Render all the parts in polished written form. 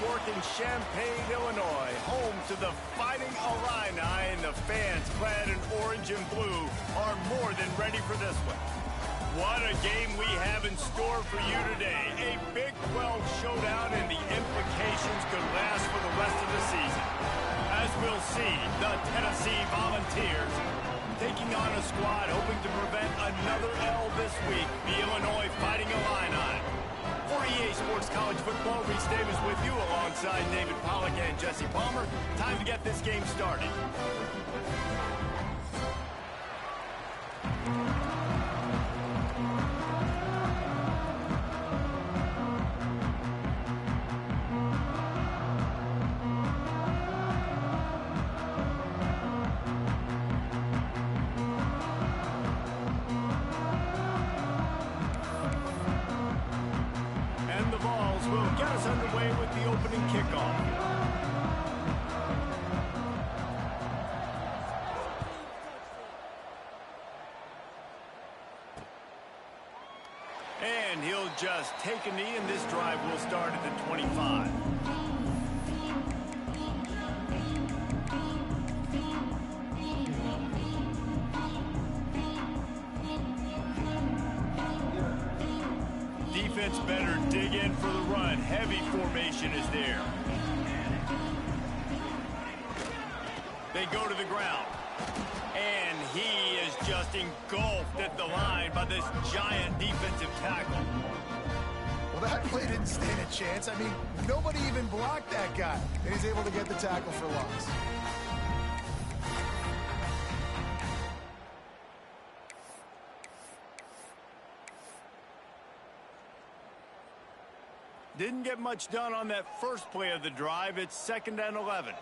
York and Champaign, Illinois, home to the Fighting Illini, and the fans clad in orange and blue are more than ready for this one. What a game we have in store for you today. A Big 12 showdown, and the implications could last for the rest of the season. As we'll see, the Tennessee Volunteers taking on a squad hoping to prevent another L this week, the Illinois Fighting Illini. For EA Sports College Football, Reese Davis with you alongside David Pollack and Jesse Palmer. Time to get this game started. Underway with the opening kickoff. And he'll just take a knee, and this drive will start at the 25. Defense better dig in for the run. Heavy formation is there. They go to the ground. And he is just engulfed at the line by this giant defensive tackle. Well, that play didn't stand a chance. I mean, nobody even blocked that guy. And he's able to get the tackle for loss. Didn't get much done on that first play of the drive. It's 2nd and 11.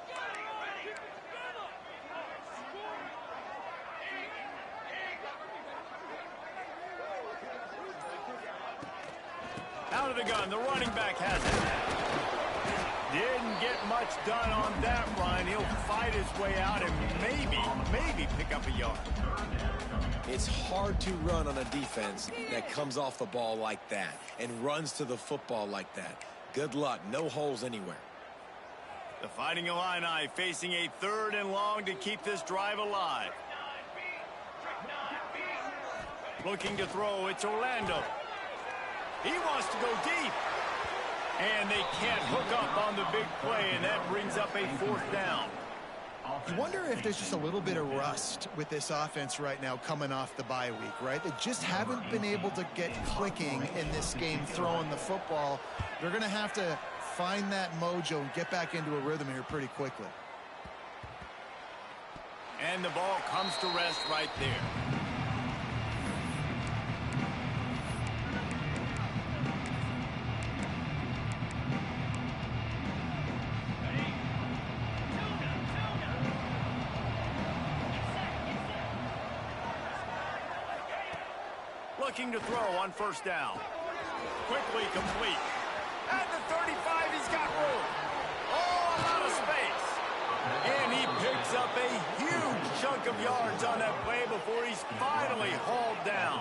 Out of the gun, the running back has it. Didn't get much done on that run. He'll fight his way out and maybe pick up a yard. It's hard to run on a defense that comes off the ball like that and runs to the football like that. Good luck. No holes anywhere. The Fighting Illini facing a 3rd and long to keep this drive alive. Looking to throw. It's Orlando. He wants to go deep. And they can't hook up on the big play, and that brings up a 4th down. You wonder if there's just a little bit of rust with this offense right now coming off the bye week, right? They just haven't been able to get clicking in this game throwing the football. They're going to have to find that mojo and get back into a rhythm here pretty quickly. And the ball comes to rest right there. Looking to throw on 1st down. Quickly complete. At the 35, he's got room. Oh, a lot of space. And he picks up a huge chunk of yards on that play before he's finally hauled down.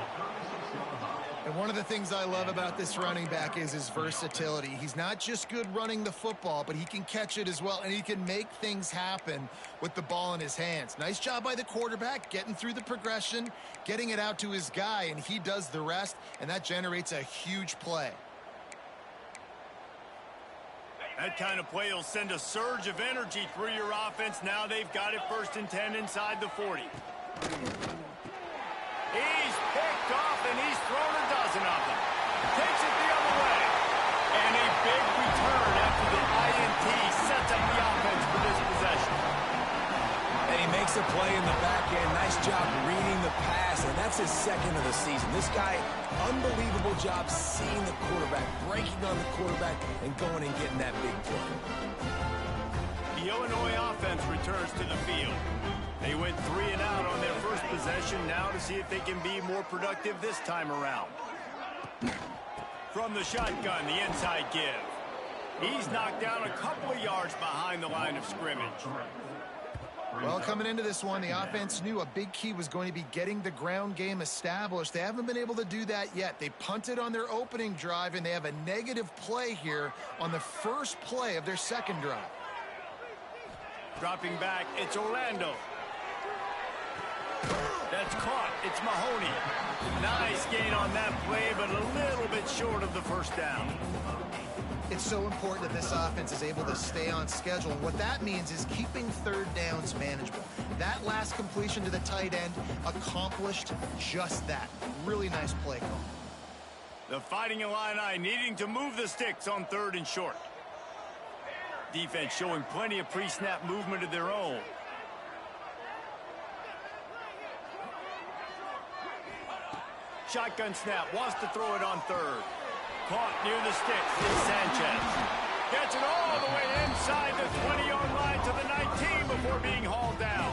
And one of the things I love about this running back is his versatility. He's not just good running the football, but he can catch it as well, and he can make things happen with the ball in his hands. Nice job by the quarterback, getting through the progression, getting it out to his guy, and he does the rest, and that generates a huge play. That kind of play will send a surge of energy through your offense. Now they've got it 1st and 10 inside the 40. He's picked off, and he's thrown a dozen of them. Takes it the other way. And a big return after the INT sets up the offense for this possession. And he makes a play in the back end. Nice job reading the pass, and that's his 2nd of the season. This guy, unbelievable job seeing the quarterback, breaking on the quarterback, and going and getting that big play. The Illinois offense returns to the field. They went 3 and out on their first possession, now to see if they can be more productive this time around. From the shotgun, the inside give. He's knocked down a couple of yards behind the line of scrimmage. Well, coming into this one, the offense knew a big key was going to be getting the ground game established. They haven't been able to do that yet. They punted on their opening drive, and they have a negative play here on the first play of their second drive. Dropping back, it's Orlando. That's caught. It's Mahoney. Nice gain on that play, but a little bit short of the first down. It's so important that this offense is able to stay on schedule. And what that means is keeping third downs manageable. That last completion to the tight end accomplished just that. Really nice play call. The Fighting Illini needing to move the sticks on 3rd and short. Defense showing plenty of pre-snap movement of their own. Shotgun snap, wants to throw it on 3rd. Caught near the sticks is Sanchez. Gets it all the way inside the 20-yard line to the 19 before being hauled down.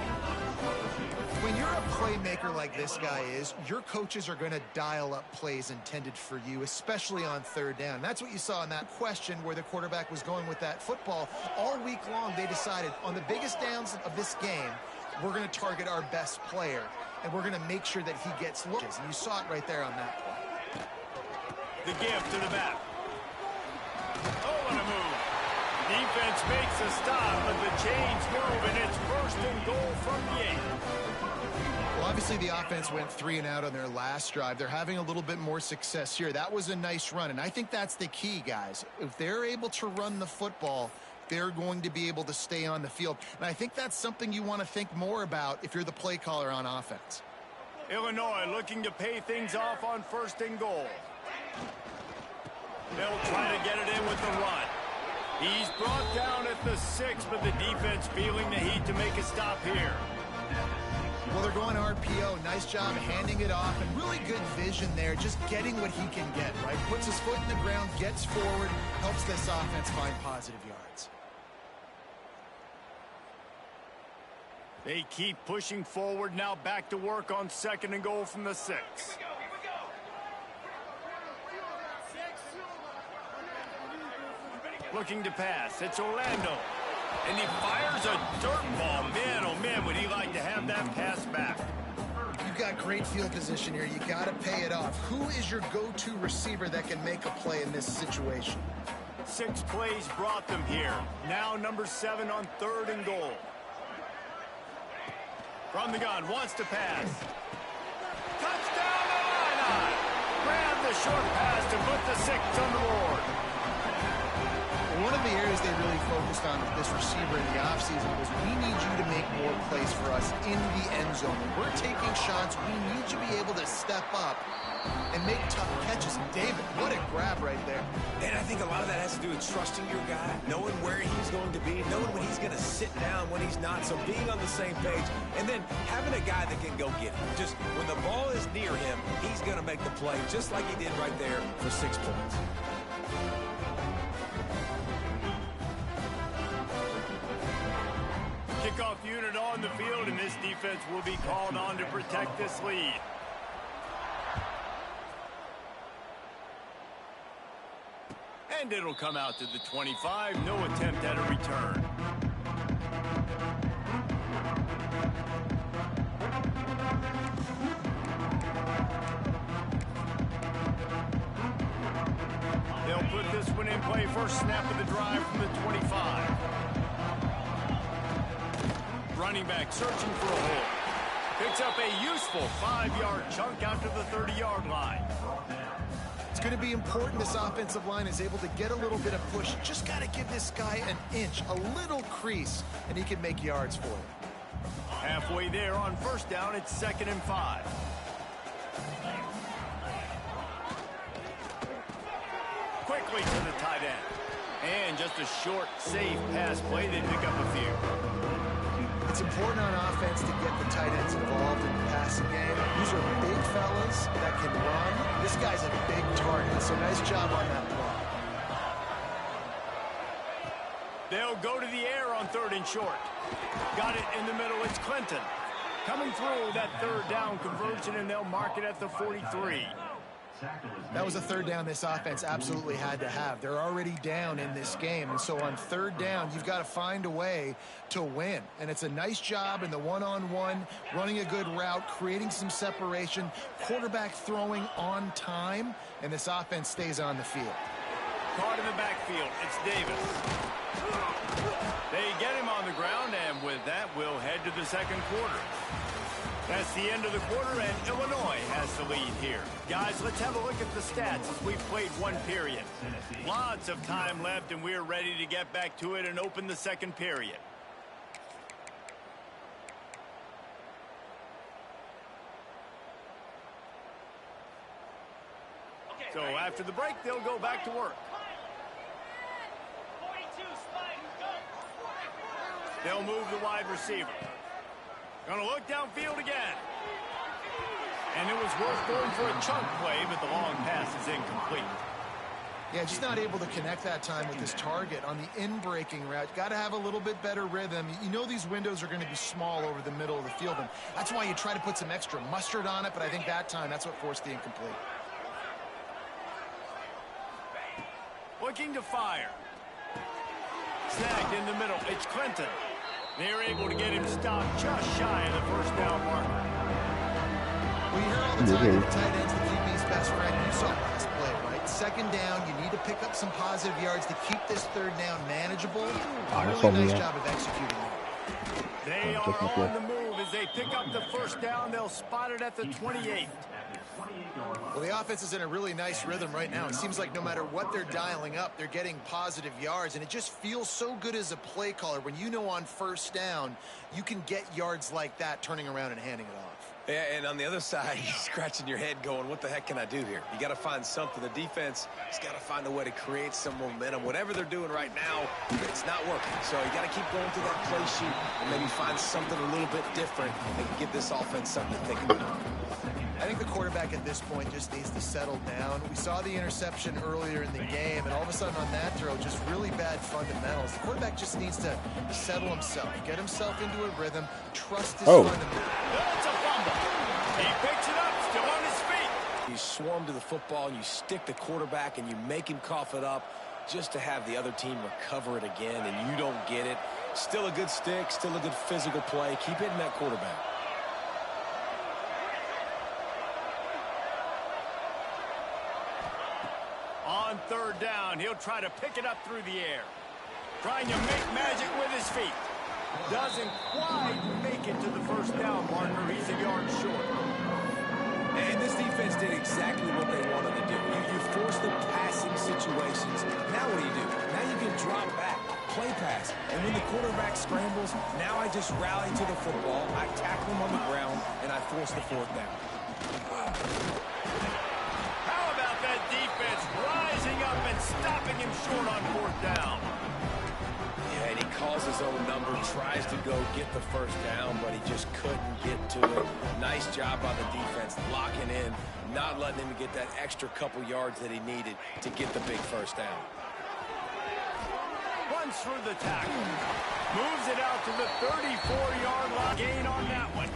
When you're a playmaker like this guy is, your coaches are going to dial up plays intended for you, especially on 3rd down. That's what you saw in that question where the quarterback was going with that football. All week long, they decided on the biggest downs of this game, we're going to target our best player, and we're going to make sure that he gets looks. And you saw it right there on that play. The give to the back. Oh, what a move. Defense makes a stop, but the chains move, and it's 1st and goal from the 8. Well, obviously the offense went 3 and out on their last drive. They're having a little bit more success here. That was a nice run, and I think that's the key, guys. If they're able to run the football, they're going to be able to stay on the field. And I think that's something you want to think more about if you're the play caller on offense. Illinois looking to pay things off on 1st and goal. They'll try to get it in with the run. He's brought down at the 6, but the defense feeling the heat to make a stop here. Well, they're going RPO. Nice job handing it off, and really good vision there, just getting what he can get, right? Puts his foot in the ground, gets forward, helps this offense find positive yards. They keep pushing forward, now back to work on 2nd and goal from the 6. Looking to pass, it's Orlando. And he fires a dirt ball. Man, oh man, would he like to have that pass back. You've got great field position here. You got to pay it off. Who is your go-to receiver that can make a play in this situation? 6 plays brought them here. Now number 7 on 3rd and goal. From the gun, wants to pass. Touchdown, Illini! Grab the short pass to put the 6 on the board. One of the areas they really focused on with this receiver in the offseason was we need you to make more plays for us in the end zone. When we're taking shots, we need you to be able to step up and make tough catches. And David, what a grab right there. And I think a lot of that has to do with trusting your guy, knowing where he's going to be, knowing when he's going to sit down, when he's not, so being on the same page, and then having a guy that can go get it. Just when the ball is near him, he's going to make the play, just like he did right there for 6 points. Kickoff unit on the field, and this defense will be called on to protect this lead. And it'll come out to the 25. No attempt at a return. They'll put this one in play. First snap of the drive from the 25. Running back searching for a hole. Picks up a useful 5-yard chunk out to the 30-yard line. It's going to be important this offensive line is able to get a little bit of push. Just got to give this guy an inch, a little crease, and he can make yards for it. Halfway there on 1st down, it's 2nd and 5. Quickly to the tight end. And just a short, safe pass play. They pick up a few. It's important on offense to get the tight ends involved in the passing game. These are big fellas that can run. This guy's a big target, so nice job on that play. They'll go to the air on 3rd and short. Got it in the middle. It's Clinton. Coming through that 3rd down conversion, and they'll mark it at the 43. That was a third down this offense absolutely had to have. They're already down in this game, and so on third down, you've got to find a way to win. And it's a nice job in the one-on-one, running a good route, creating some separation, quarterback throwing on time, and this offense stays on the field. Caught in the backfield, it's Davis. They get him on the ground, and with that, we'll head to the second quarter. That's the end of the quarter, and Illinois has the lead here. Guys, let's have a look at the stats as we've played one period. Lots of time left, and we're ready to get back to it and open the second period. So after the break, they'll go back to work. They'll move the wide receiver. Gonna look downfield again. And it was worth going for a chunk play, but the long pass is incomplete. Yeah, just not able to connect that time with his target on the in-breaking route. Got to have a little bit better rhythm. You know these windows are going to be small over the middle of the field, and that's why you try to put some extra mustard on it, but I think that time that's what forced the incomplete. Looking to fire. Snagged in the middle. It's Clinton. They're able to get him stopped just shy of the first down marker. Well, you hear all the time that the tight end's the QB's best friend. You saw last play, right? Second down, you need to pick up some positive yards to keep this third down manageable. Really nice job of executing that. They are on the move as they pick up the first down. They'll spot it at the 28. Well, the offense is in a really nice rhythm right now. It seems like no matter what they're dialing up, they're getting positive yards, and it just feels so good as a play caller when you know on first down you can get yards like that turning around and handing it off. Yeah, and on the other side, you're scratching your head going, what the heck can I do here? You got to find something. The defense has got to find a way to create some momentum. Whatever they're doing right now, it's not working. So you got to keep going through that play sheet and maybe find something a little bit different that can give this offense something to think about. I think the quarterback at this point just needs to settle down. We saw the interception earlier in the game, and all of a sudden on that throw, just really bad fundamentals. The quarterback just needs to settle himself, get himself into a rhythm, trust his fundamentals. That's a fumble. He picks it up, still on his feet. You swarm to the football, and you stick the quarterback, and you make him cough it up just to have the other team recover it again, and you don't get it. Still a good stick, still a good physical play. Keep hitting that quarterback. On third down, he'll try to pick it up through the air. Trying to make magic with his feet. Doesn't quite make it to the first down marker. He's a yard short. And this defense did exactly what they wanted to do. You force the passing situations. Now what do? Now you can drop back, play pass. And when the quarterback scrambles, now I just rally to the football. I tackle him on the ground, and I force the fourth down. How about that defense rising up and stopping him short on fourth down? Yeah, and he calls his own number, tries to go get the first down, but he just couldn't get to it. Nice job by the defense, locking in, not letting him get that extra couple yards that he needed to get the big first down. Runs through the tackle. Moves it out to the 34-yard line. Gain on that one.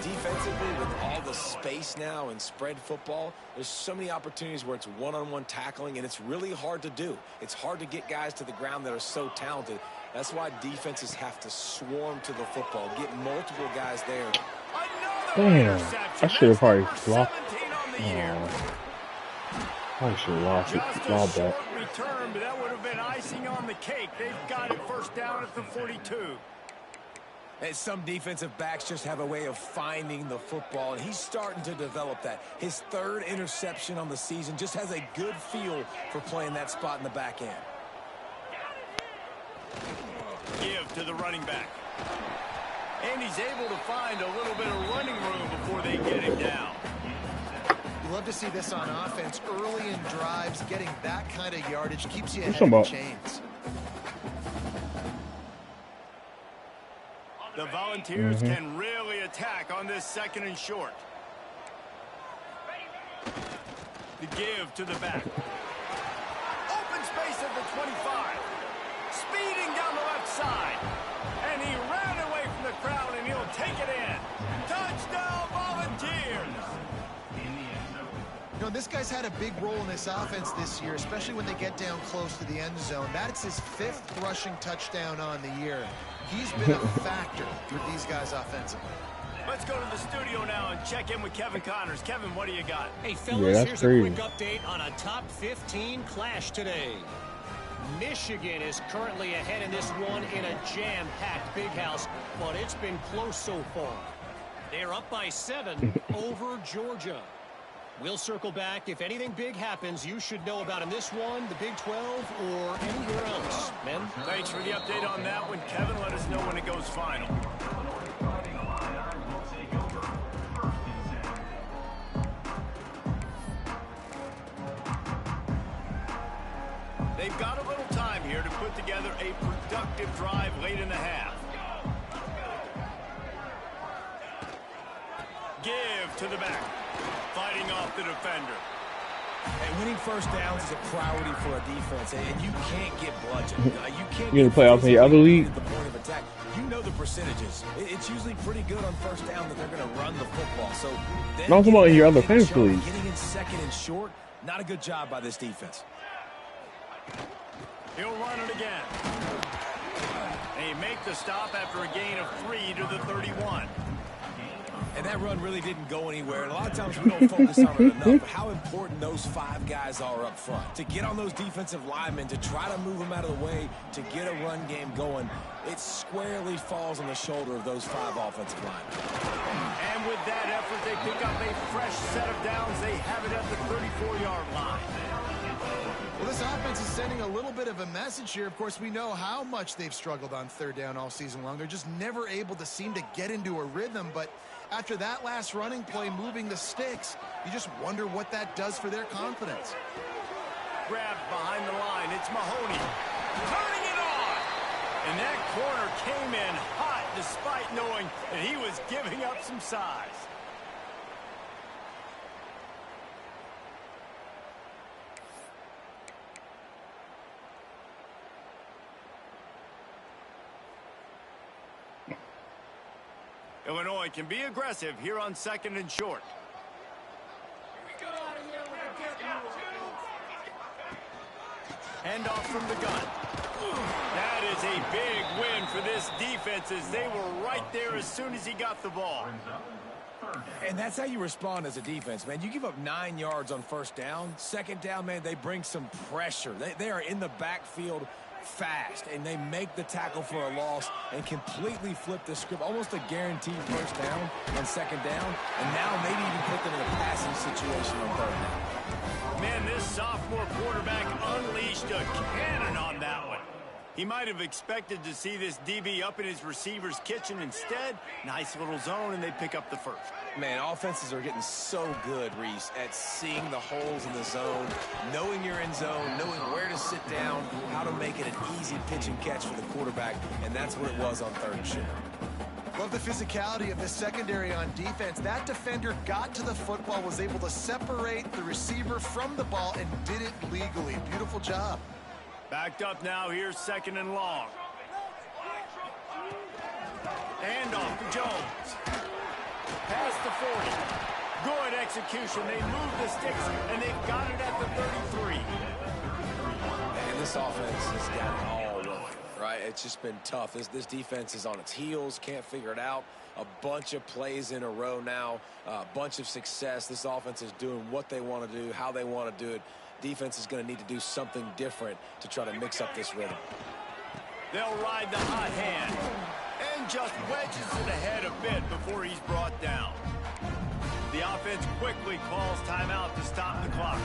Defensively, with all the space now and spread football, there's so many opportunities where it's one-on-one tackling, and it's really hard to do. It's hard to get guys to the ground that are so talented. That's why defenses have to swarm to the football, get multiple guys there. Damn, I should have probably blocked. I should have lost it. Lobbed that. Return, but that would have been icing on the cake. They've got it first down at the 42. And some defensive backs just have a way of finding the football, and he's starting to develop that. His third interception on the season, just has a good feel for playing that spot in the back end. Give to the running back. And he's able to find a little bit of running room before they get him down. You love to see this on offense. Early in drives, getting that kind of yardage keeps you ahead of the chains. The Volunteers can really attack on this second and short. The give to the back. Open space at the 25. Speeding down the left side. And he ran away from the crowd, and he'll take it in. Touchdown, Volunteers! You know, this guy's had a big role in this offense this year, especially when they get down close to the end zone. That's his 5th rushing touchdown on the year. He's been a factor for these guys offensively. Let's go to the studio now and check in with Kevin Connors. Kevin, what do you got? Hey, fellas, here's crazy. a quick update on a top 15 clash today. Michigan is currently ahead in this one in a jam-packed big house, but it's been close so far. They're up by 7 over Georgia. We'll circle back. If anything big happens, you should know about in this one, the Big 12, or anywhere else. Men? Thanks for the update on that one, Kevin. Let us know when it goes final. They've got a little time here to put together a productive drive late in the half. Give to the back. Fighting off the defender. And winning first downs is a priority for a defense, and you can't get bludgeoned. You can't. You gonna play off in the other league? At the point of attack, you know the percentages. It's usually pretty good on first down that they're going to run the football. So, then I'm talking about in your other getting fantasy league. Getting in second and short, not a good job by this defense. He'll run it again. And he make the stop after a gain of 3 to the 31. And that run really didn't go anywhere. And a lot of times we don't focus on it enough, but how important those 5 guys are up front. To get on those defensive linemen, to try to move them out of the way, to get a run game going, it squarely falls on the shoulder of those 5 offensive linemen. And with that effort, they pick up a fresh set of downs. They have it at the 34-yard line. Well, this offense is sending a little bit of a message here. Of course, we know how much they've struggled on third down all season long. They're just never able to seem to get into a rhythm. But after that last running play, moving the sticks, you just wonder what that does for their confidence. Grabbed behind the line. It's Mahoney. Turning it on. And that corner came in hot despite knowing that he was giving up some size. Illinois can be aggressive here on second and short. Hand off from the gun. That is a big win for this defense as they were right there as soon as he got the ball. And that's how you respond as a defense, man. You give up 9 yards on first down. Second down, man, they bring some pressure. They are in the backfield fast, and they make the tackle for a loss and completely flip the script. Almost a guaranteed first down on second down, and now maybe even put them in a passing situation on third down. Man, this sophomore quarterback unleashed a cannon on that one. He might have expected to see this DB up in his receiver's kitchen. Instead, nice little zone, and they pick up the first. Man, offenses are getting so good, Reese, at seeing the holes in the zone, knowing you're in zone, knowing where to sit down, how to make it an easy pitch and catch for the quarterback, and that's what it was on third and short. Love the physicality of the secondary on defense. That defender got to the football, was able to separate the receiver from the ball, and did it legally. Beautiful job. Backed up now, here's second and long. Handoff to Jones. Past the 40. Good execution. They move the sticks, and they've got it at the 33. And this offense has got it all working, right? It's just been tough. This defense is on its heels, can't figure it out. A bunch of plays in a row now, a bunch of success. This offense is doing what they want to do, how they want to do it. Defense is going to need to do something different to try to mix up this rhythm. They'll ride the hot hand and just wedges it ahead a bit before he's brought down. The offense quickly calls timeout to stop the clock.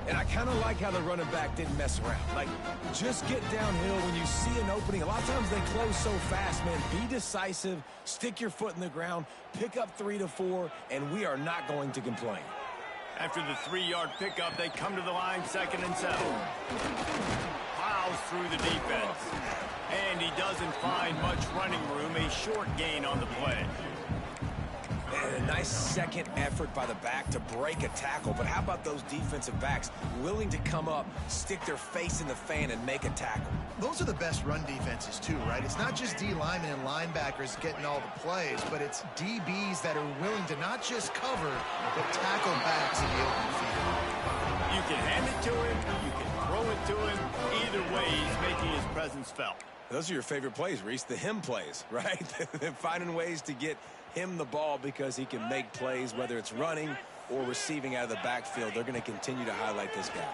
And I kind of like how the running back didn't mess around. Like, just get downhill when you see an opening. A lot of times they close so fast, man. Be decisive, stick your foot in the ground, pick up 3 to 4, and we are not going to complain. After the 3-yard pickup, they come to the line, second and 7. Plows through the defense. And he doesn't find much running room, a short gain on the play. And a nice second effort by the back to break a tackle. But how about those defensive backs willing to come up, stick their face in the fan, and make a tackle? Those are the best run defenses, too, right? It's not just D linemen and linebackers getting all the plays, but it's DBs that are willing to not just cover, but tackle backs in the open field. You can hand it to him, you can throw it to him. Either way, he's making his presence felt. Those are your favorite plays, Reese, the him plays, right? Finding ways to get him the ball because he can make plays, whether it's running or receiving out of the backfield. They're going to continue to highlight this guy.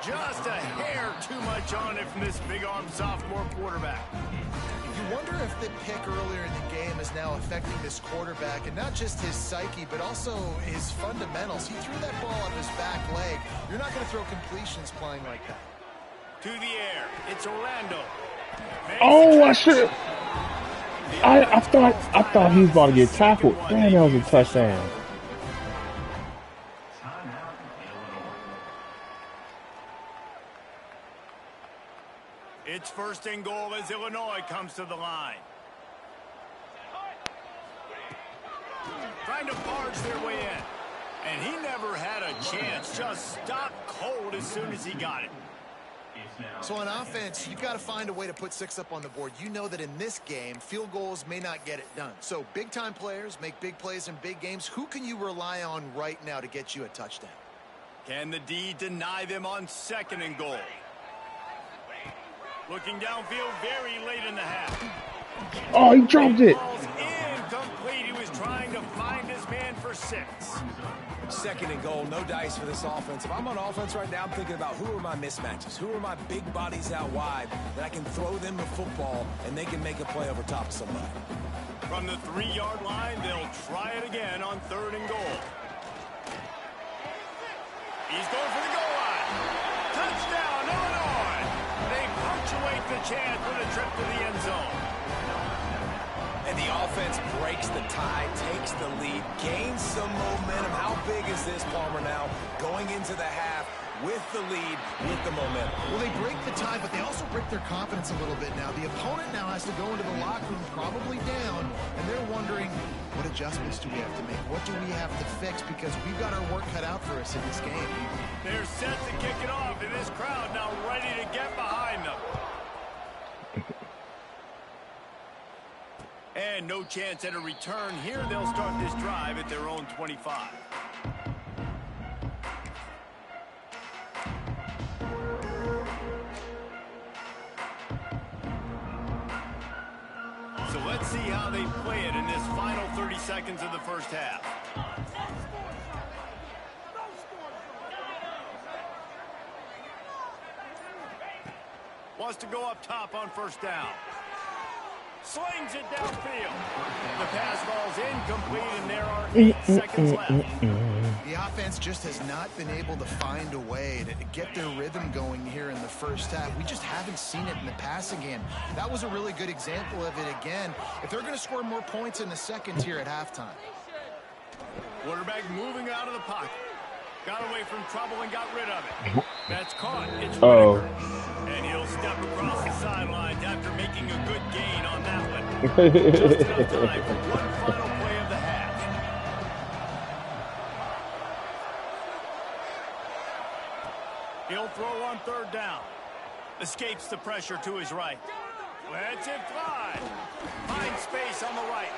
Just a hair too much on it from this big-arm sophomore quarterback. You wonder if the pick earlier in the game is now affecting this quarterback, and not just his psyche, but also his fundamentals. He threw that ball on his back leg. You're not going to throw completions playing like that. To the air, it's Orlando. Oh, I should. I thought he was about to get tackled. Damn, that was a touchdown. It's first and goal as Illinois comes to the line. Trying to barge their way in. And he never had a chance. Just stopped cold as soon as he got it. So on offense, you've got to find a way to put 6 up on the board. You know that in this game, field goals may not get it done. So big-time players make big plays in big games. Who can you rely on right now to get you a touchdown? Can the D deny them on second and goal? Looking downfield very late in the half. Oh, he dropped it. Ball's incomplete. He was trying to find his man for 6. Second and goal, no dice for this offense. If I'm on offense right now, I'm thinking about who are my mismatches? Who are my big bodies out wide that I can throw them the football and they can make a play over top of somebody? From the 3-yard line, they'll try it again on third and goal. He's going for the goal line. Touchdown, Illinois! They punctuate the chance with a trip to the end zone. And the offense breaks the tie, takes the lead, gains some momentum. How big is this, Palmer, now? Going into the half with the lead, with the momentum. Well, they break the tie, but they also break their confidence a little bit now. The opponent now has to go into the locker room probably down, and they're wondering, what adjustments do we have to make? What do we have to fix? Because we've got our work cut out for us in this game. They're set to kick it off, and this crowd now ready to get behind them. And no chance at a return here. They'll start this drive at their own 25. So let's see how they play it in this final 30 seconds of the first half. Wants to go up top on first down. Slings it downfield. The pass ball's incomplete, and there are 8 seconds left. The offense just has not been able to find a way to get their rhythm going here in the first half. We just haven't seen it in the passing game. That was a really good example of it again. If they're going to score more points in the second here at halftime. Quarterback moving out of the pocket. Got away from trouble and got rid of it. That's caught. It's Whitaker. And he'll step across the sidelines after making a good gain on that one. Just enough time for one final play of the half. He'll throw on third down. Escapes the pressure to his right. Lets it fly. Finds space on the right.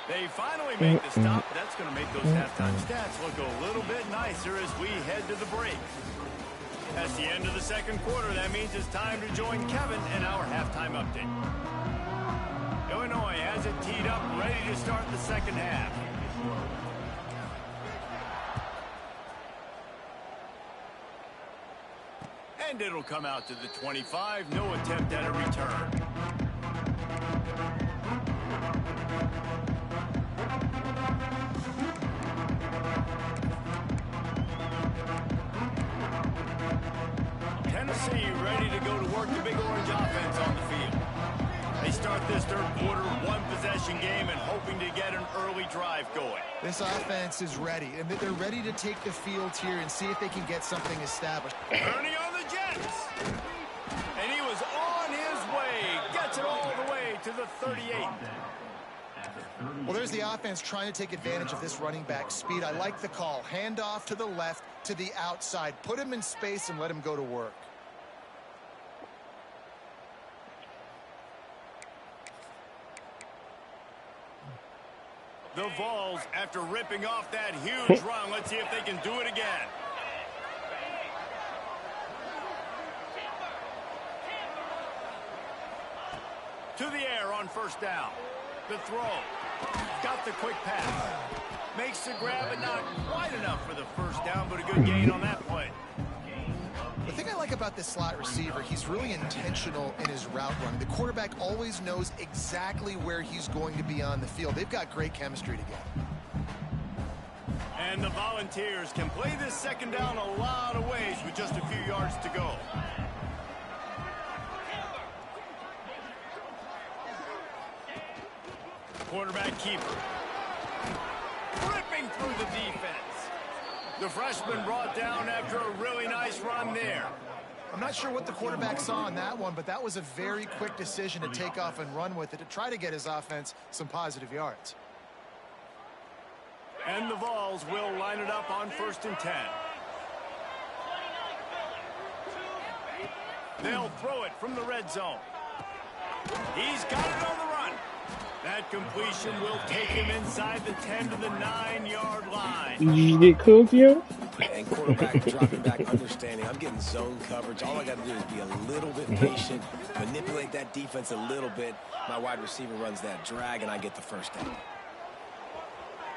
They finally make the stop. That's going to make those halftime stats look a little bit nicer as we head to the break. That's the end of the second quarter. That means it's time to join Kevin in our halftime update. Illinois has it teed up, ready to start the second half. And it'll come out to the 25. No attempt at a return. Tennessee ready to go to work the Big Orange offense on the field. They start this third quarter one-possession game and hoping to get an early drive going. This offense is ready, and they're ready to take the field here and see if they can get something established. Turning on the Jets. And he was on his way. Gets it all the way to the 38. Well, there's the offense trying to take advantage of this running back speed. I like the call. Hand off to the left, to the outside. Put him in space and let him go to work. The Vols, after ripping off that huge run, let's see if they can do it again. To the air on first down. The throw. Got the quick pass. Makes the grab, but not quite enough for the first down, but a good gain on that play. The thing I like about this slot receiver, he's really intentional in his route run. The quarterback always knows exactly where he's going to be on the field. They've got great chemistry together. And the Volunteers can play this second down a lot of ways with just a few yards to go. Quarterback keeper. Ripping through the defense. The freshman brought down after a really nice run there. I'm not sure what the quarterback saw on that one, but that was a very quick decision to take off and run with it to try to get his offense some positive yards. And the Vols will line it up on 1st and 10. They'll throw it from the red zone. He's got it on the run. That completion will take him inside the 10 to the 9-yard line. Did you get cooked, yo? And quarterback dropping back, understanding I'm getting zone coverage. All I got to do is be a little bit patient, manipulate that defense a little bit. My wide receiver runs that drag, and I get the first down.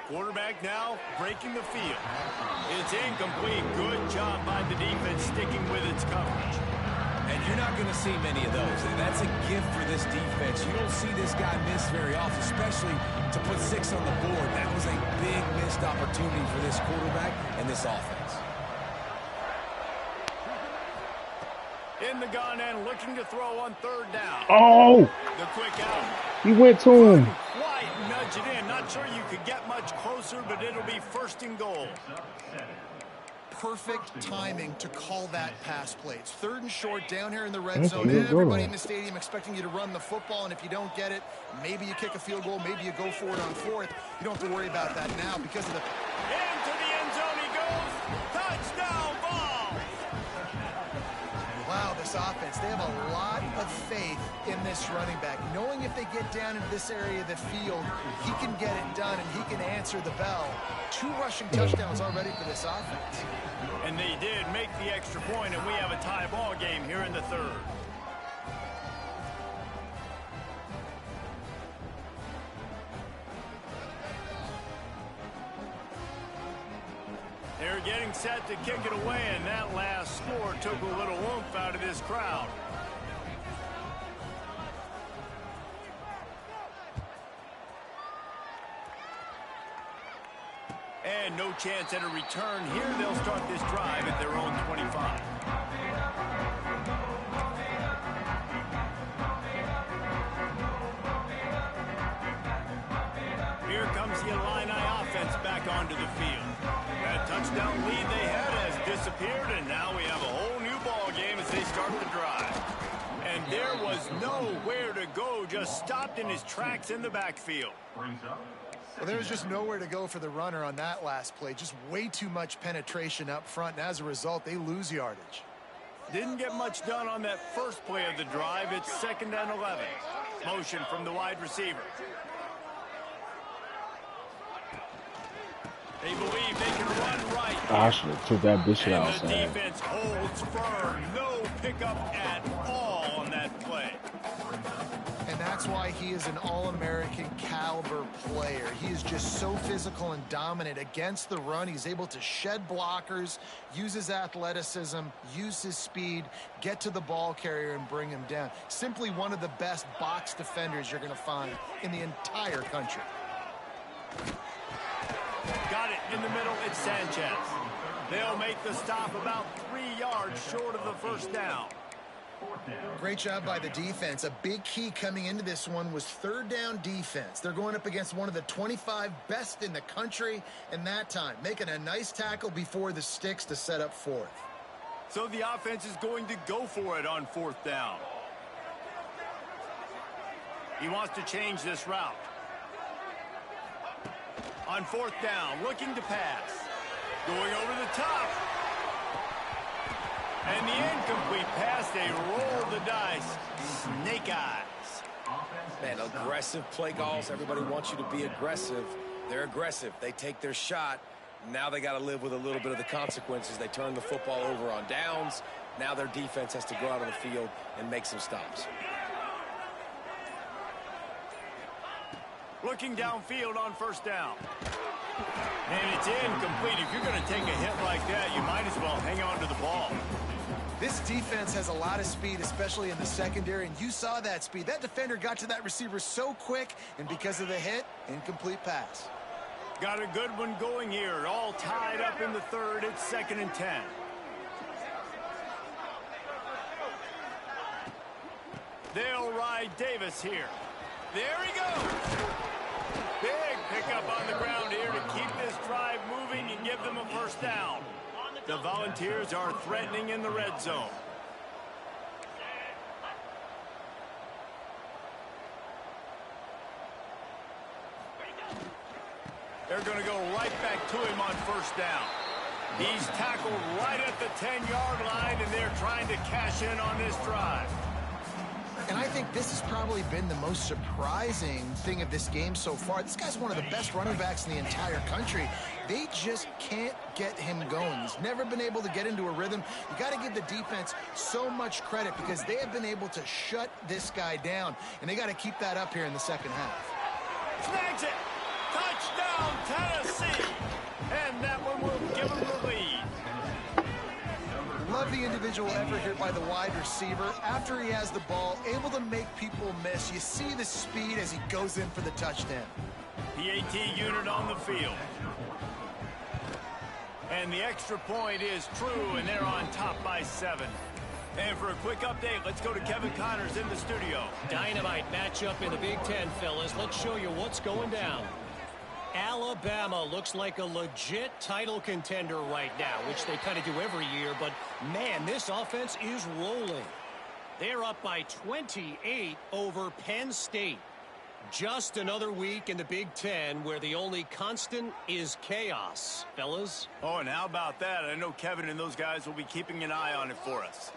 Quarterback now breaking the field. It's incomplete. Good job by the defense sticking with its coverage. And you're not going to see many of those. That's a gift for this defense. You don't see this guy miss very often, especially to put 6 on the board. That was a big missed opportunity for this quarterback and this offense. In the gun and looking to throw on 3rd down. Oh! The quick out. He went to him. Quite nudge it in. Not sure you could get much closer, but it'll be 1st and goal. Perfect timing to call that pass play. It's 3rd and short down here in the red zone. Everybody in the stadium expecting you to run the football, and if you don't get it, maybe you kick a field goal, maybe you go for it on 4th. You don't have to worry about that now because of the... Into the end zone he goes. Touchdown ball. Wow, this offense, they have a lot of faith in this running back. Knowing if they get down into this area of the field, he can get it done and he can answer the bell. 2 rushing touchdowns already for this offense. And they did make the extra point, and we have a tie ball game here in the 3rd. They're getting set to kick it away, and that last score took a little oomph out of this crowd. And no chance at a return here. They'll start this drive at their own 25. Here comes the Illini offense back onto the field. That touchdown lead they had has disappeared, and now we have a whole new ball game as they start the drive. And there was nowhere to go, just stopped in his tracks in the backfield. Well, there was just nowhere to go for the runner on that last play. Just way too much penetration up front, and as a result, they lose yardage. Didn't get much done on that first play of the drive. It's 2nd and 11. Motion from the wide receiver. They believe they can run right. I should have took that bitch And outside. the defense holds firm. No pickup at all on that play. And that's why he is an All-American caliber player. He is just so physical and dominant against the run. He's able to shed blockers, use his athleticism, use his speed, get to the ball carrier and bring him down. Simply one of the best box defenders you're going to find in the entire country. Got it in the middle. It's Sanchez. They'll make the stop about 3 yards short of the first down. Great job by the defense. A big key coming into this one was 3rd down defense. They're going up against one of the 25 best in the country, and that time making a nice tackle before the sticks to set up 4th. So the offense is going to go for it on 4th down. He wants to change this route. On fourth down, looking to pass. Going over the top. And the incomplete pass, they roll the dice. Snake eyes. Man, aggressive play calls. Everybody wants you to be aggressive. They're aggressive. They take their shot. Now they got to live with a little bit of the consequences. They turn the football over on downs. Now their defense has to go out on the field and make some stops. Looking downfield on first down. And it's incomplete. If you're going to take a hit like that, you might as well hang on to the ball. This defense has a lot of speed, especially in the secondary, and you saw that speed. That defender got to that receiver so quick, and because of the hit, incomplete pass. Got a good one going here. All tied up in the third. It's 2nd and 10. They'll ride Davis here. There he goes. Big pickup on the ground here to keep this drive moving and give them a first down. The Volunteers are threatening in the red zone. They're going to go right back to him on first down. He's tackled right at the 10-yard line, and they're trying to cash in on this drive. And I think this has probably been the most surprising thing of this game so far. This guy's one of the best running backs in the entire country. They just can't get him going. He's never been able to get into a rhythm. You got to give the defense so much credit because they have been able to shut this guy down, and they got to keep that up here in the second half. Snags it. Touchdown, Tennessee. And that one will give them the lead. Love the individual effort here by the wide receiver. After he has the ball, able to make people miss. You see the speed as he goes in for the touchdown. PAT unit on the field. And the extra point is true, and they're on top by 7. And for a quick update, let's go to Kevin Connors in the studio. Dynamite matchup in the Big Ten, fellas. Let's show you what's going down. Alabama looks like a legit title contender right now, which they kind of do every year, but man, this offense is rolling. They're up by 28 over Penn State. Just another week in the Big Ten where the only constant is chaos, fellas. Oh, and how about that? I know Kevin and those guys will be keeping an eye on it for us.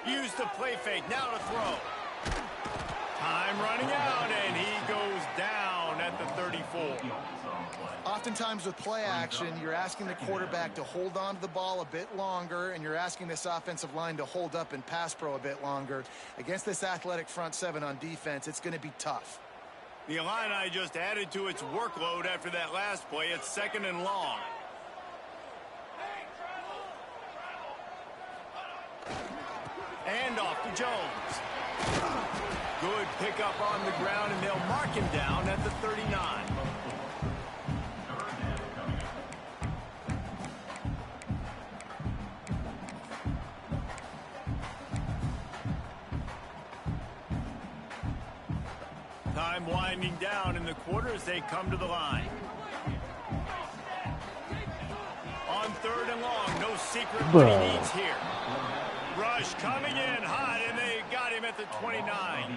Use the play fake, now to throw. Time running out, and he goes down at the 34. Oftentimes with play action, you're asking the quarterback to hold on to the ball a bit longer, and you're asking this offensive line to hold up and pass pro a bit longer. Against this athletic front 7 on defense, it's going to be tough. The Illini just added to its workload after that last play. It's 2nd and long. And off to Jones. Good pickup on the ground, and they'll mark him down at the 39. Time winding down in the quarter as they come to the line. On 3rd and long, no secret what he needs here. Rush coming in hot, and they got him at the 29.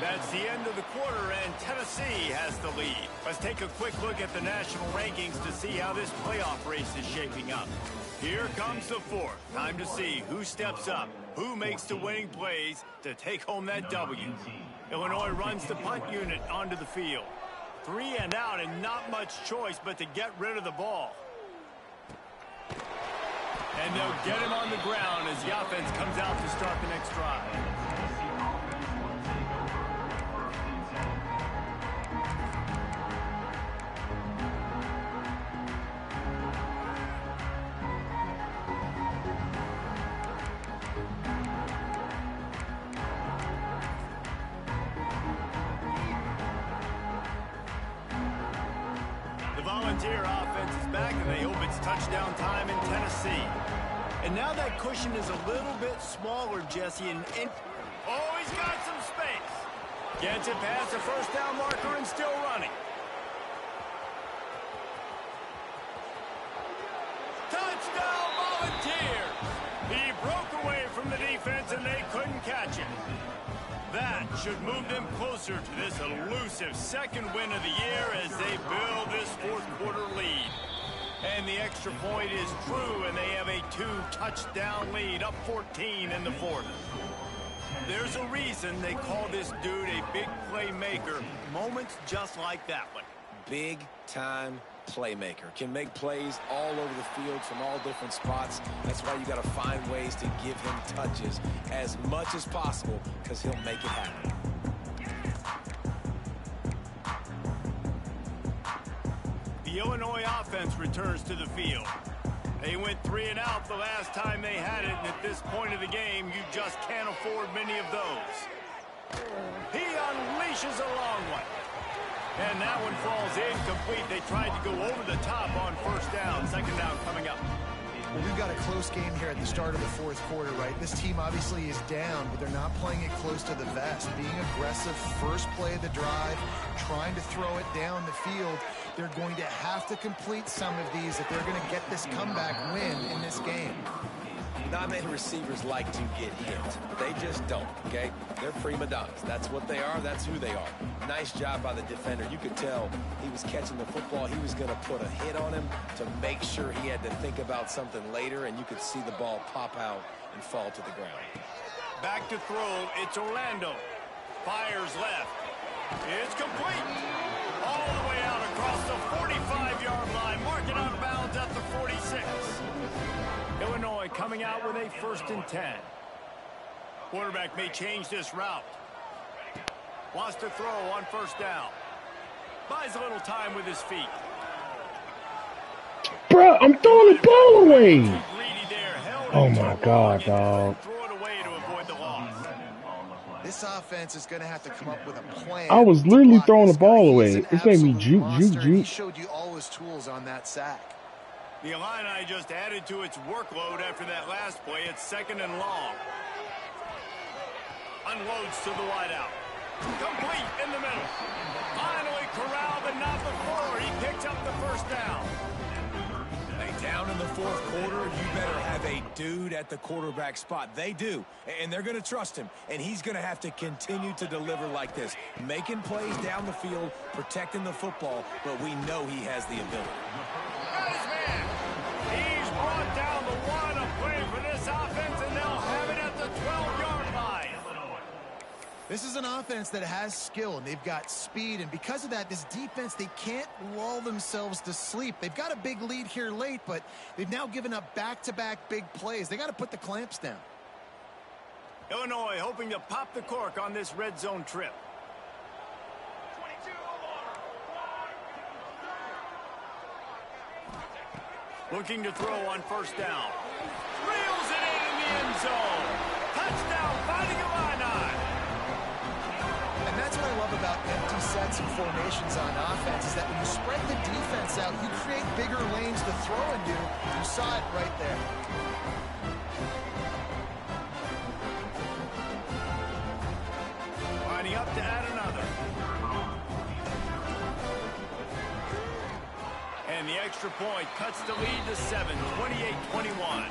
That's the end of the quarter, and Tennessee has the lead. Let's take a quick look at the national rankings to see how this playoff race is shaping up. Here comes the 4th. Time to see who steps up, who makes the winning plays to take home that W. Illinois runs the punt unit onto the field. 3 and out, and not much choice but to get rid of the ball. And they'll get him on the ground as the offense comes out to start the next drive. Volunteer offense is back, and they hope it's touchdown time in Tennessee. And now that cushion is a little bit smaller, Jesse, and oh, he's got some space. Gets it past the first down marker and still running. Touchdown, Volunteers! He broke away should move them closer to this elusive second win of the year as they build this fourth quarter lead. And the extra point is true, and they have a 2-touchdown lead, up 14 in the fourth. There's a reason they call this dude a big playmaker. Moments just like that one. Big-time playmaker. Can make plays all over the field from all different spots. That's why you got to find ways to give him touches as much as possible, because he'll make it happen. The Illinois offense returns to the field. They went 3 and out the last time they had it, and at this point of the game, you just can't afford many of those. He unleashes a long one. And that one falls incomplete. They tried to go over the top on first down. Second down coming up. Well, we've got a close game here at the start of the fourth quarter, right? This team obviously is down, but they're not playing it close to the vest. Being aggressive, first play of the drive, trying to throw it down the field. They're going to have to complete some of these if they're going to get this comeback win in this game. Not many receivers like to get hit. They just don't, okay? They're prima donnas. That's what they are. That's who they are. Nice job by the defender. You could tell he was catching the football. He was going to put a hit on him to make sure he had to think about something later, and you could see the ball pop out and fall to the ground. Back to throw. It's Orlando. Fires left. It's complete. All the way out across the 45-yard line. Marking out of bounds at the 46. Illinois coming out with a 1st and 10. Quarterback may change this route. Wants to throw on first down. Buys a little time with his feet. Bro, I'm throwing the ball away. Oh my God, dog. Throw it away to avoid the loss. This offense is going to have to come up with a plan. I was literally throwing the ball away. This made me juke. He showed you all his tools on that sack. The Illini just added to its workload after that last play. It's 2nd and long. Unloads to the wideout. Complete in the middle. Finally corralled, but not before. He picks up the first down. Hey, down in the fourth quarter, you better have a dude at the quarterback spot. They do, and they're going to trust him, and he's going to have to continue to deliver like this, making plays down the field, protecting the football, but we know he has the ability. Nice man. He's brought down the one of play for this offense, and they'll have it at the 12-yard line. This is an offense that has skill, and they've got speed, and because of that, this defense, they can't lull themselves to sleep. They've got a big lead here late, but they've now given up back-to-back big plays. They got to put the clamps down. Illinois hoping to pop the cork on this red zone trip. Looking to throw on first down. Reels it in the end zone. Touchdown, Fighting Illini. And that's what I love about empty sets and formations on offense, is that when you spread the defense out, you create bigger lanes to throw into. You saw it right there. Lining up to add another. And the extra point cuts the lead to 7, 28-21.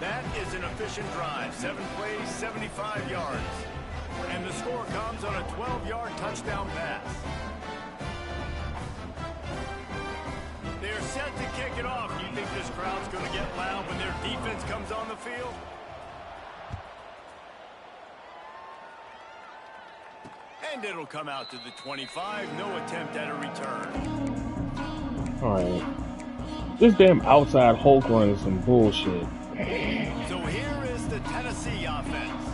That is an efficient drive. 7 plays, 75 yards. And the score comes on a 12-yard touchdown pass. They're set to kick it off. You think this crowd's going to get loud when their defense comes on the field? And it'll come out to the 25. No attempt at a return. Alright. This damn outside Hulk run is some bullshit. So here is the Tennessee offense.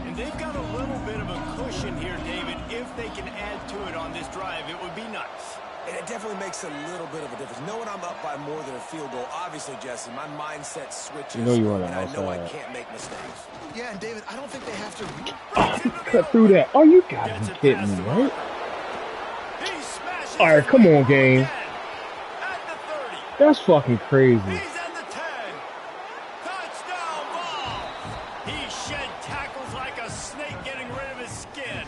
And they've got a little bit of a cushion here, David. If they can add to it on this drive, it would be nice. And it definitely makes a little bit of a difference. Knowing I'm up by more than a field goal, obviously, Jesse, my mindset switches. You know you want to and I know I outside. can't make mistakes. Yeah, and David, I don't think they have to. Oh, cut through that. Oh, you gotta be kidding me, right? Alright, come on, game. That's fucking crazy. He's at the 10. Touchdown ball. He shed tackles like a snake getting rid of his skin.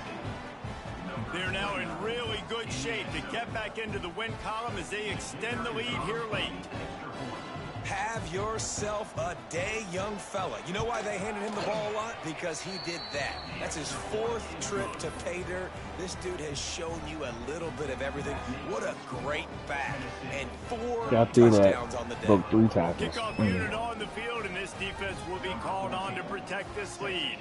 They're now in really good shape to get back into the win column as they extend the lead here late. Have yourself a day, young fella. You know why they handed him the ball a lot? Because he did that. That's his 4th trip to pay dirt. This dude has shown you a little bit of everything. What a great back. And 4 touchdowns on the day. Broke 3 tackles. Kickoff unit on the field, and this defense will be called on to protect this lead.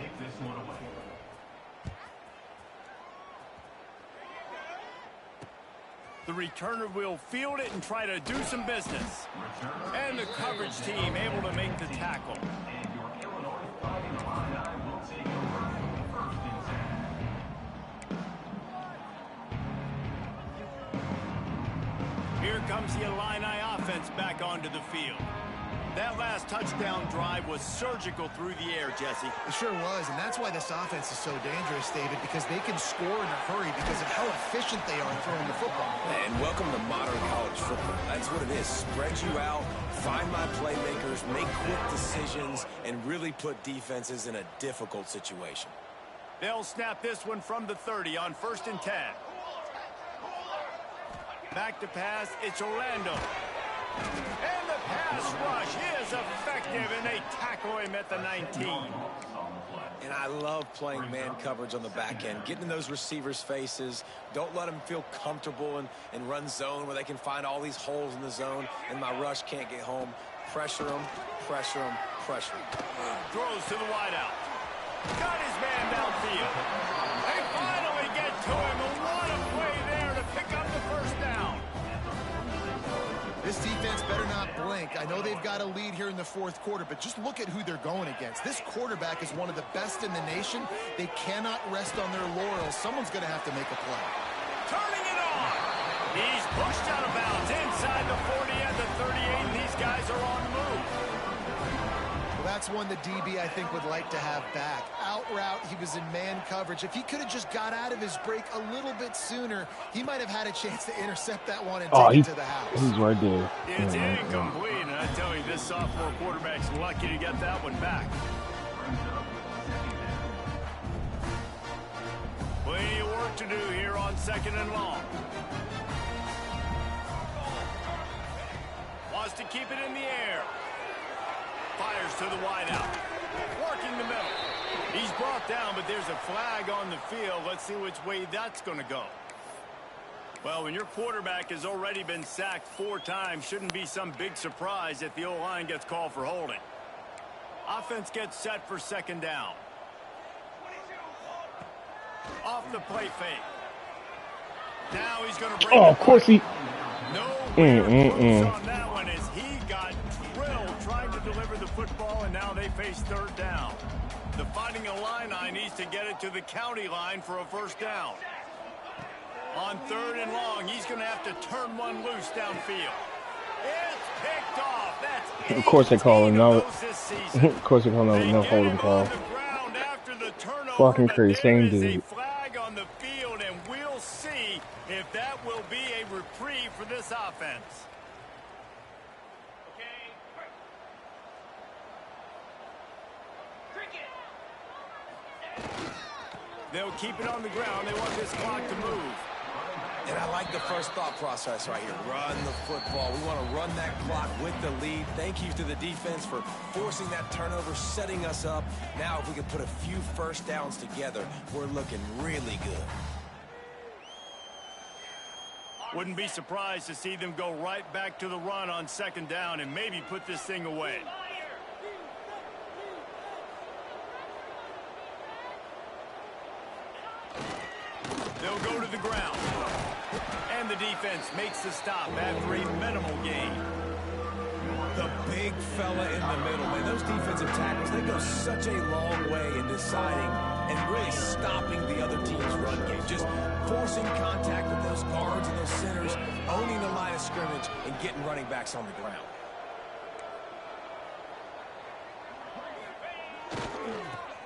The returner will field it and try to do some business. And the coverage team able to make the tackle. Here comes the Illini offense back onto the field. That last touchdown drive was surgical through the air, Jesse. It sure was, and that's why this offense is so dangerous, David, because they can score in a hurry because of how efficient they are throwing the football. And welcome to modern college football. That's what it is. Spread you out, find my playmakers, make quick decisions, and really put defenses in a difficult situation. They'll snap this one from the 30 on 1st and 10. Back to pass, it's Orlando. And the pass rush is effective, and they tackle him at the 19. And I love playing man coverage on the back end, getting in those receivers' faces. Don't let them feel comfortable and run zone where they can find all these holes in the zone, and my rush can't get home. Pressure them, pressure them, pressure them. Throws to the wideout. Got his man downfield. They finally get to him, and what a play there to pick up the 1st down. This defense better not blink. I know they've got a lead here in the 4th quarter, but just look at who they're going against. This quarterback is one of the best in the nation. They cannot rest on their laurels. Someone's going to have to make a play. Turning it on. He's pushed out of bounds inside the 40 and the 38, and these guys are on the move. Well, that's one the DB, I think, would like to have back. Out route, he was in man coverage. If he could have just got out of his break a little bit sooner, he might have had a chance to intercept that one and take it to the house. He's right there. It's incomplete, and I tell you, this sophomore quarterback's lucky to get that one back. Plenty of work to do here on 2nd and long. Wants to keep it in the air. Fires to the wideout. Working the middle. He's brought down, but there's a flag on the field. Let's see which way that's going to go. Well, when your quarterback has already been sacked 4 times, shouldn't be some big surprise if the O-line gets called for holding. Offense gets set for 2nd down. Off the play fake. Now he's going to bring of course he... No on that one as he got drilled trying to deliver the football, and now they face 3rd down. The Fighting Illini needs to get it to the county line for a 1st down. On 3rd and long, he's going to have to turn one loose downfield. It's picked off. That's of course they call him no. Of course they call him no holding call. Fucking crazy, same dude. Flag on the field, and we'll see if that will be a reprieve for this offense. They'll keep it on the ground. They want this clock to move. And I like the first thought process right here. Run the football. We want to run that clock with the lead. Thank you to the defense for forcing that turnover, setting us up. Now, if we can put a few 1st downs together, we're looking really good. Wouldn't be surprised to see them go right back to the run on 2nd down and maybe put this thing away. They'll go to the ground. And the defense makes the stop after a minimal gain. The big fella in the middle, man. Those defensive tackles, they go such a long way in deciding and really stopping the other team's run game. Just forcing contact with those guards and those centers, owning the line of scrimmage, and getting running backs on the ground.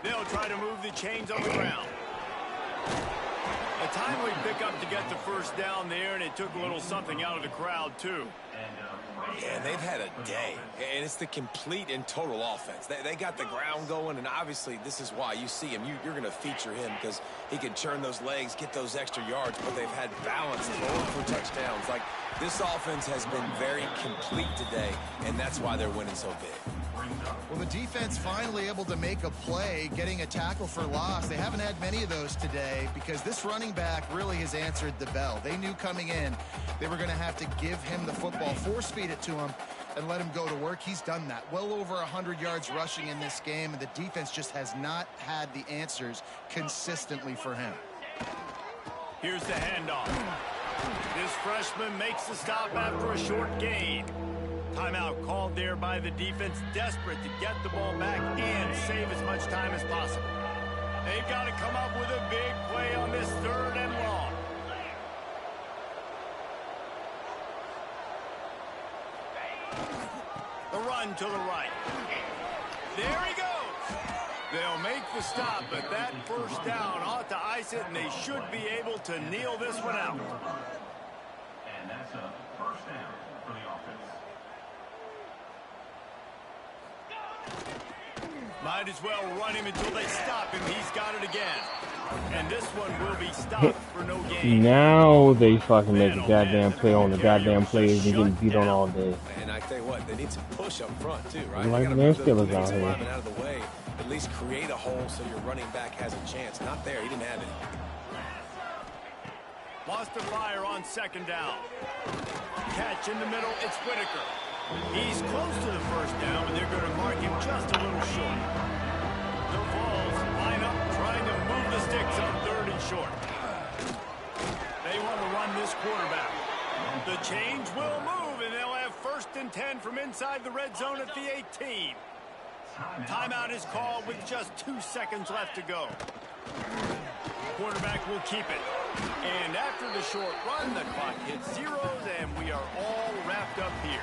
They'll try to move the chains on the ground. A timely pickup to get the 1st down there, and it took a little something out of the crowd, too. And they've had a day, and it's the complete and total offense. They got the ground going, and obviously this is why you see him. You're going to feature him because he can churn those legs, get those extra yards, but they've had balance, throwing for touchdowns. Like, this offense has been very complete today, and that's why they're winning so big. Well, the defense finally able to make a play, getting a tackle for loss. They haven't had many of those today because this running back really has answered the bell. They knew coming in they were going to have to give him the football, force-feed it to him, and let him go to work. He's done that. Well over 100 yards rushing in this game, and the defense just has not had the answers consistently for him. Here's the handoff. This freshman makes the stop after a short gain. Timeout called there by the defense, desperate to get the ball back and save as much time as possible. They've got to come up with a big play on this 3rd and long. The run to the right. There he goes. They'll make the stop, but that first down ought to ice it, and they should be able to kneel this one out. And that's a first down for the offense. Might as well run him until they stop him. He's got it again. And this one will be stopped for no gain. Now they fucking make a goddamn play on the goddamn plays and getting beat on all day. And I tell you what, they need some push up front too, right? Like They man gotta still move is out those here. linemen out of the way, at least create a hole so your running back has a chance. Not there, he didn't have it. Lost the fire on 2nd down. Catch in the middle, it's Whitaker. He's close to the first down, but they're going to mark him just a little short. The Vols line up trying to move the sticks on 3rd and short. They want to run this quarterback. The change will move, and they'll have 1st and 10 from inside the red zone at the 18. Timeout is called with just 2 seconds left to go. Quarterback will keep it. And after the short run, the clock hits zeros, and we are all wrapped up here.